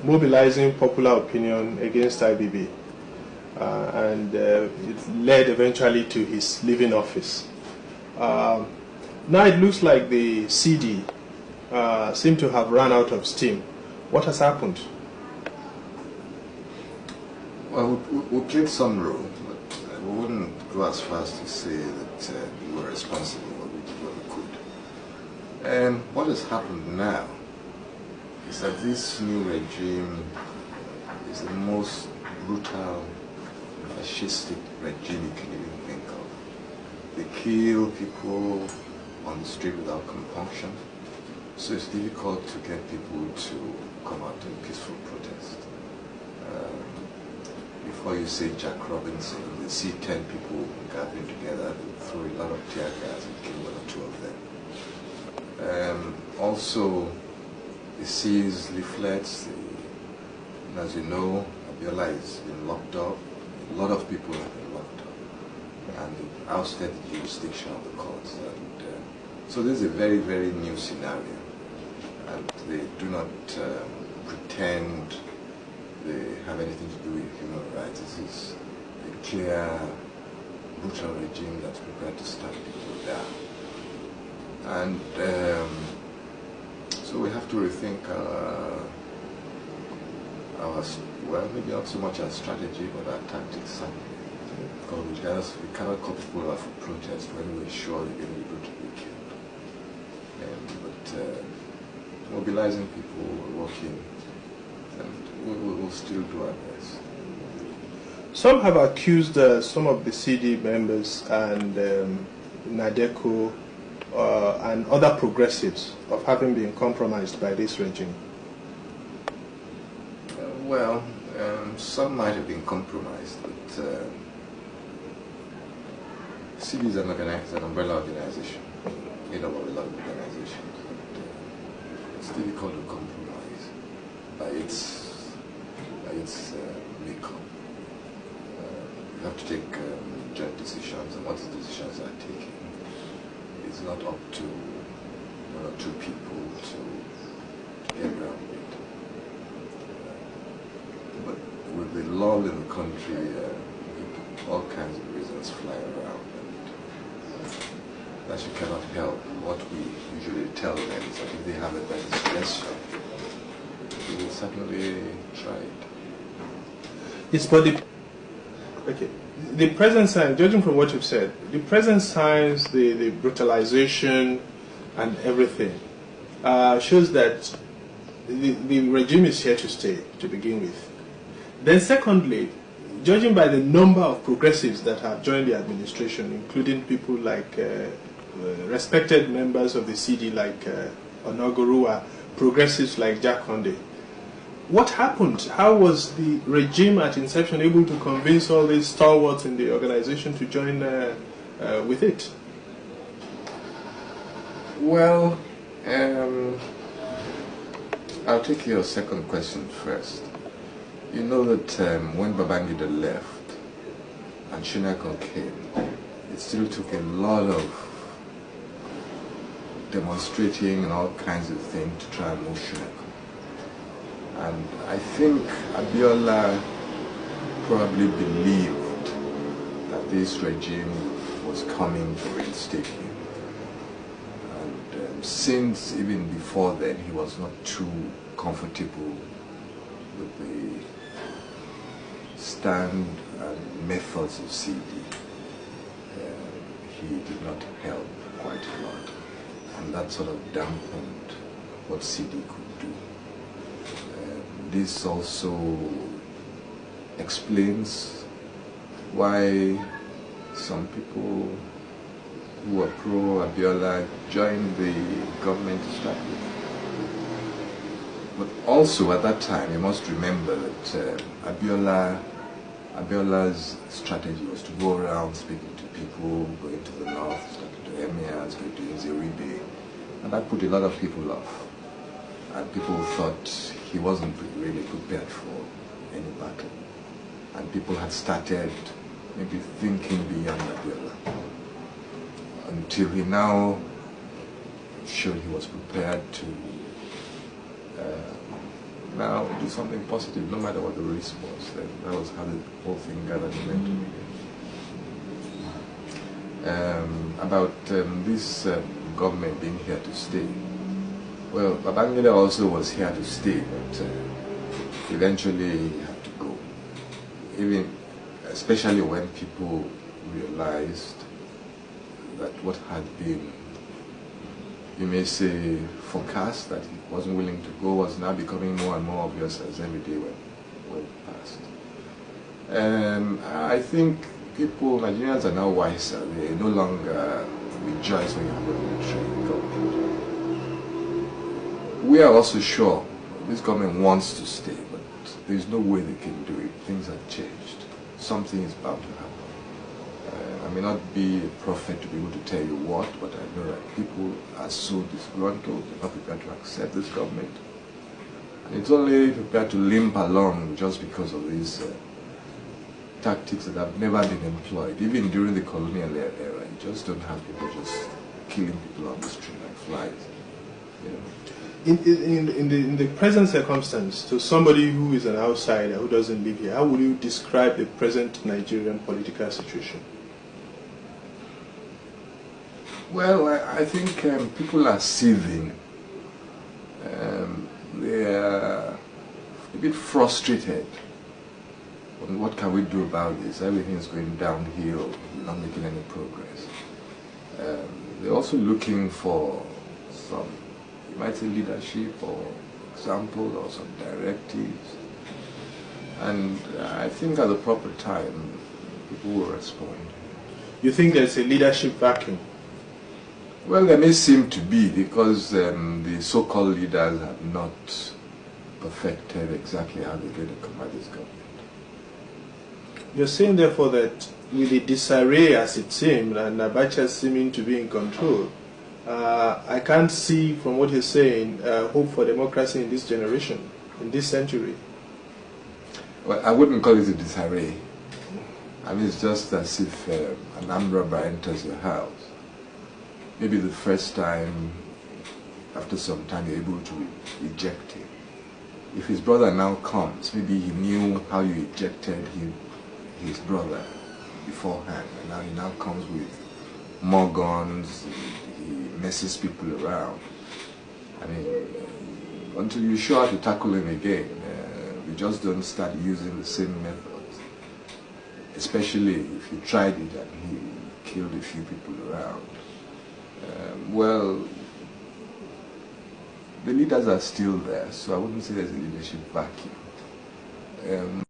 mobilizing popular opinion against IBB, and it led eventually to his leaving office. Now it looks like the CD seemed to have run out of steam. What has happened? Well, we played some role, but we wouldn't go as far as to say that we were responsible, but we did what we could. And what has happened now is that this new regime is the most brutal, fascistic regime you can even think of. They kill people on the street without compunction, so it's difficult to get people to come out in peaceful protest. Before you say Jack Robinson, you see 10 people gathering together, they throw a lot of tear gas and kill one or two of them. Also, he sees leaflets. And as you know, Abiola has been locked up. A lot of people have been locked up, and they've ousted the jurisdiction of the courts. And so this is a very, very new scenario, and they do not pretend they have anything to do with human rights. This is a clear, brutal regime that's prepared to stamp people down. And so we have to rethink our, well, maybe not so much our strategy, but our tactics. Because we cannot call people out for protest when we're sure they're going to be brutally killed. But mobilizing people, working, and we'll still do our best. Some have accused some of the CD members and Nadeco and other progressives of having been compromised by this regime. Well, some might have been compromised, but CD is an umbrella organization, made up of a lot of organizations. It's difficult to compromise by its makeup. You have to take joint decisions, and what the decisions are taking is not up to one or two people to get around it. But with the law in the country, all kinds of reasons fly around, and that you cannot help. What we usually tell them is that if they have a better suggestion, we will certainly try it. It's for the okay. The present signs, judging from what you've said, the present signs, the brutalization, and everything shows that the regime is here to stay to begin with. Then, secondly, judging by the number of progressives that have joined the administration, including people like respected members of the CD like Onogorua, progressives like Jack Conde. What happened? How was the regime at inception able to convince all these stalwarts in the organization to join with it? Well, I'll take your second question first. You know that when Babangida left and Shinako came, it still took a lot of demonstrating and all kinds of things to try and move Shinako. And I think Abiola probably believed that this regime was coming to reinstate him. And since even before then he was not too comfortable with the stand and methods of CD, he did not help quite a lot. And that sort of dampened what CD could do. This also explains why some people who were pro-Abiola joined the government to start with. But also at that time, you must remember that Abiola's strategy was to go around speaking to people, going to the north, talking to emirs, going to Nzeribe, and that put a lot of people off. And people thought he wasn't really prepared for any battle. And people had started maybe thinking beyond Abiola, until he now showed he was prepared to now do something positive, no matter what the risk was. Then that was how the whole thing gathered momentum again. About this government being here to stay. Well, Babangida also was here to stay, but eventually he had to go. Especially when people realized that what had been, you may say, forecast, that he wasn't willing to go, was now becoming more and more obvious as every day went past. I think Nigerians are now wiser. They no longer rejoice when you have a military government. We are also sure this government wants to stay, but there's no way they can do it. Things have changed. Something is bound to happen. I may not be a prophet to be able to tell you what, but I know that people are so disgruntled, they're not prepared to accept this government. And it's only prepared to limp along just because of these tactics that have never been employed. Even during the colonial era, you just don't have people just killing people on the street like flies. You know. In the present circumstance, to somebody who is an outsider, who doesn't live here, how would you describe the present Nigerian political situation? Well, I think people are seething. They are a bit frustrated. What can we do about this? Everything is going downhill, we're not making any progress. They're also looking for some, you might say, leadership or example or some directives. And I think at the proper time, people will respond. You think there's a leadership vacuum? Well, there may seem to be, because the so-called leaders have not perfected exactly how they're going to combat this government. You're saying, therefore, that with the disarray as it seemed, and Abacha seeming to be in control, I can't see, from what you're saying, hope for democracy in this generation, in this century. Well, I wouldn't call it a disarray. I mean, it's just as if an armed robber enters your house. Maybe the first time, after some time, you're able to eject him. If his brother now comes, maybe he knew how you ejected his brother beforehand, and now he now comes with more guns, he messes people around. I mean, until you're sure how to tackle him again, we just don't start using the same methods, especially if you tried it and he killed a few people around. Well, the leaders are still there, so I wouldn't say there's a leadership vacuum.